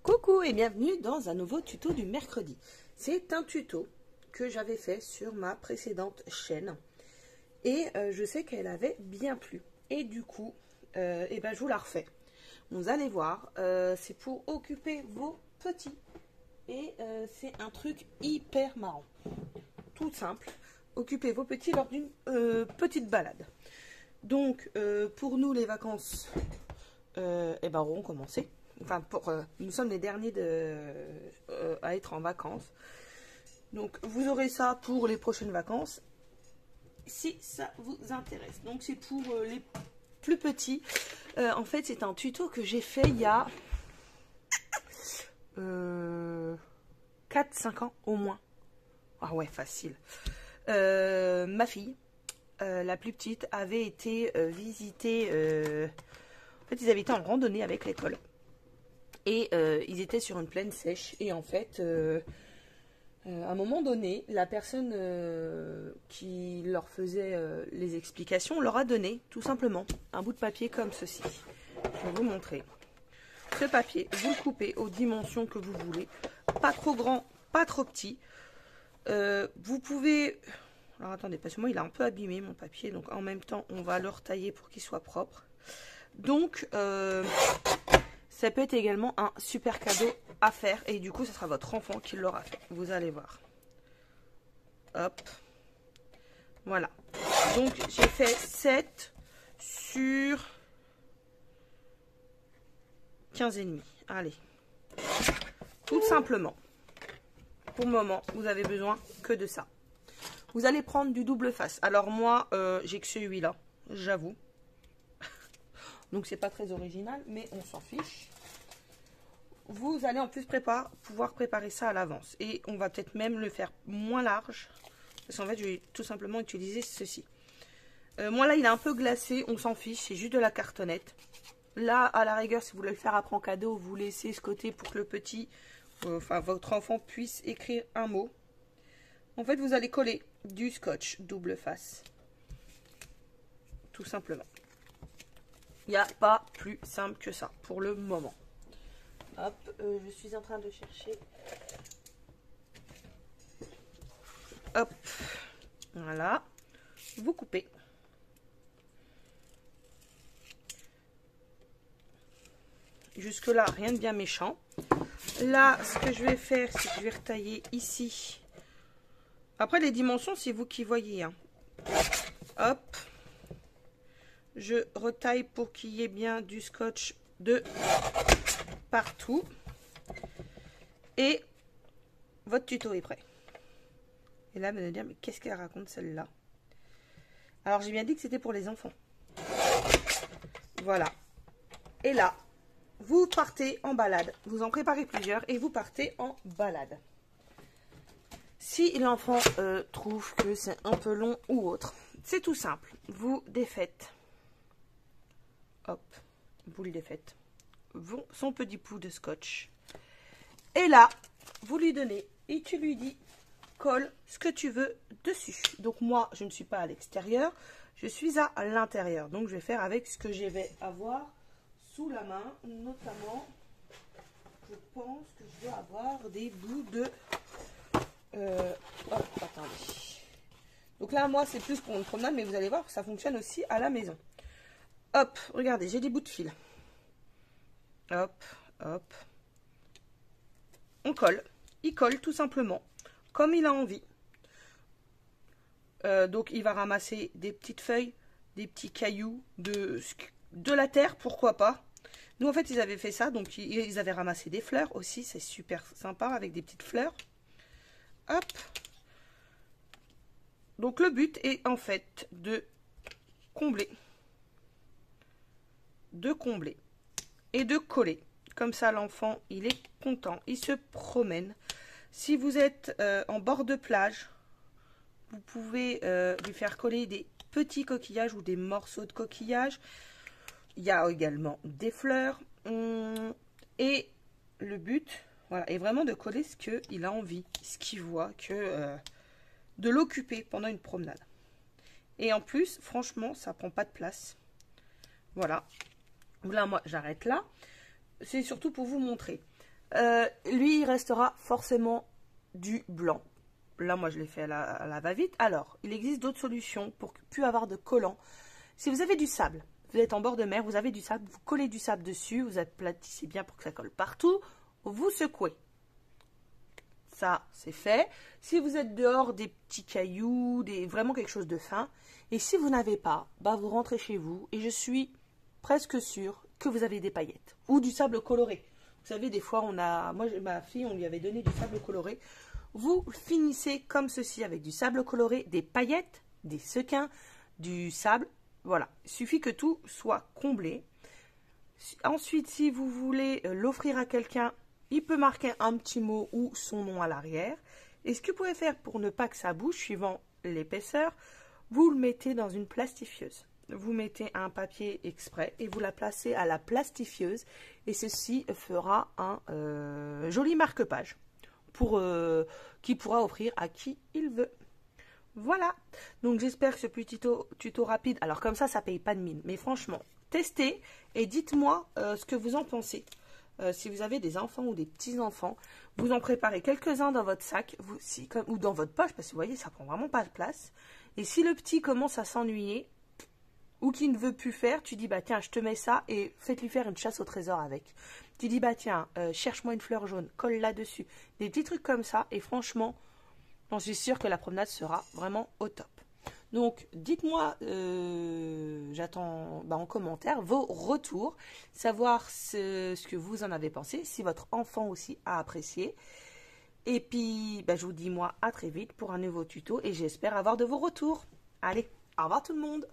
Coucou et bienvenue dans un nouveau tuto du mercredi. C'est un tuto que j'avais fait sur ma précédente chaîne et je sais qu'elle avait bien plu. Et du coup, je vous la refais. Vous allez voir, c'est pour occuper vos petits et c'est un truc hyper marrant. Tout simple, occupez vos petits lors d'une petite balade. Donc pour nous les vacances auront commencé. Enfin, nous sommes les derniers à être en vacances. Donc, vous aurez ça pour les prochaines vacances, si ça vous intéresse. Donc, c'est pour les plus petits. En fait, c'est un tuto que j'ai fait il y a 4-5 ans au moins. Ah ouais, facile. Ma fille, la plus petite, avait été visiter... en fait, ils avaient été en randonnée avec l'école. Et ils étaient sur une plaine sèche. Et en fait, à un moment donné, la personne qui leur faisait les explications leur a donné, tout simplement, un bout de papier comme ceci. Je vais vous montrer. Ce papier, vous le coupez aux dimensions que vous voulez. Pas trop grand, pas trop petit. Vous pouvez... Alors attendez, parce que moi, il a un peu abîmé mon papier. Donc en même temps, on va le retailler pour qu'il soit propre. Donc... ça peut être également un super cadeau à faire. Et du coup, ce sera votre enfant qui l'aura fait. Vous allez voir. Hop. Voilà. Donc, j'ai fait 7 sur 15,5. Allez. Tout simplement. Pour le moment, vous avez besoin que de ça. Vous allez prendre du double face. Alors moi, j'ai que celui-là. J'avoue. Donc, c'est pas très original, mais on s'en fiche. Vous allez en plus pouvoir préparer ça à l'avance. Et on va peut-être même le faire moins large. Parce qu'en fait, je vais tout simplement utiliser ceci. Moi, là, il est un peu glacé. On s'en fiche. C'est juste de la cartonnette. Là, à la rigueur, si vous voulez le faire après en cadeau, vous laissez ce côté pour que le petit, votre enfant puisse écrire un mot. En fait, vous allez coller du scotch double face. Tout simplement. Il n'y a pas plus simple que ça pour le moment. Hop, je suis en train de chercher. Hop, voilà. Vous coupez. Jusque là, rien de bien méchant. Là, ce que je vais faire, c'est que je vais retailler ici. Après, les dimensions, c'est vous qui voyez. Hein. Hop. Je retaille pour qu'il y ait bien du scotch de partout. Et votre tuto est prêt. Et là, vous allez dire, mais qu'est-ce qu'elle raconte celle-là? Alors, j'ai bien dit que c'était pour les enfants. Voilà. Et là, vous partez en balade. Vous en préparez plusieurs et vous partez en balade. Si l'enfant trouve que c'est un peu long ou autre, c'est tout simple. Vous défaites. Hop, vous le défaites. Son petit bout de scotch. Et là, vous lui donnez et tu lui dis, colle ce que tu veux dessus. Donc moi, je ne suis pas à l'extérieur, je suis à l'intérieur. Donc je vais faire avec ce que je vais avoir sous la main. Notamment, je pense que je dois avoir des bouts de... hop, attendez. Donc là, moi, c'est plus pour une promenade, mais vous allez voir que ça fonctionne aussi à la maison. Hop, regardez, j'ai des bouts de fil. Hop, hop. On colle. Il colle tout simplement comme il a envie. Donc, il va ramasser des petites feuilles, des petits cailloux, de la terre, pourquoi pas. Nous, en fait, ils avaient fait ça. Donc, ils avaient ramassé des fleurs aussi. C'est super sympa avec des petites fleurs. Hop. Donc, le but est en fait de combler. Et de coller. Comme ça, l'enfant, il est content. Il se promène. Si vous êtes en bord de plage, vous pouvez lui faire coller des petits coquillages ou des morceaux de coquillages. Il y a également des fleurs. Et le but, voilà, est vraiment de coller ce qu'il a envie, ce qu'il voit, de l'occuper pendant une promenade. Et en plus, franchement, ça prend pas de place. Voilà. Là, moi, j'arrête là. C'est surtout pour vous montrer. Lui, il restera forcément du blanc. Là, moi, je l'ai fait à la va-vite. Alors, il existe d'autres solutions pour ne plus avoir de collant. Si vous avez du sable, vous êtes en bord de mer, vous avez du sable, vous collez du sable dessus, vous aplatissez bien pour que ça colle partout, vous secouez. Ça, c'est fait. Si vous êtes dehors, des petits cailloux, vraiment quelque chose de fin. Et si vous n'avez pas, bah vous rentrez chez vous et je suis presque sûre que vous avez des paillettes ou du sable coloré. Vous savez, des fois, moi, ma fille, on lui avait donné du sable coloré. Vous finissez comme ceci avec du sable coloré, des paillettes, des sequins, du sable. Voilà, il suffit que tout soit comblé. Ensuite, si vous voulez l'offrir à quelqu'un, il peut marquer un petit mot ou son nom à l'arrière. Et ce que vous pouvez faire pour ne pas que ça bouge, suivant l'épaisseur, vous le mettez dans une plastifieuse. Vous mettez un papier exprès et vous la placez à la plastifieuse. Et ceci fera un joli marque-page qui pourra offrir à qui il veut. Voilà, donc j'espère que ce petit tuto rapide, alors comme ça paye pas de mine, mais franchement, testez et dites-moi ce que vous en pensez. Si vous avez des enfants ou des petits-enfants, vous en préparez quelques-uns dans votre sac ou dans votre poche, parce que vous voyez, ça prend vraiment pas de place. Et si le petit commence à s'ennuyer ou qu'il ne veut plus faire, tu dis, bah tiens, je te mets ça et faites-lui faire une chasse au trésor avec. Tu dis, bah tiens, cherche-moi une fleur jaune, colle là-dessus. Des petits trucs comme ça, et franchement, j'en suis sûre que la promenade sera vraiment au top. Donc, dites-moi, j'attends en commentaire vos retours, savoir ce que vous en avez pensé, si votre enfant aussi a apprécié. Et puis, je vous dis moi à très vite pour un nouveau tuto et j'espère avoir de vos retours. Allez, au revoir tout le monde!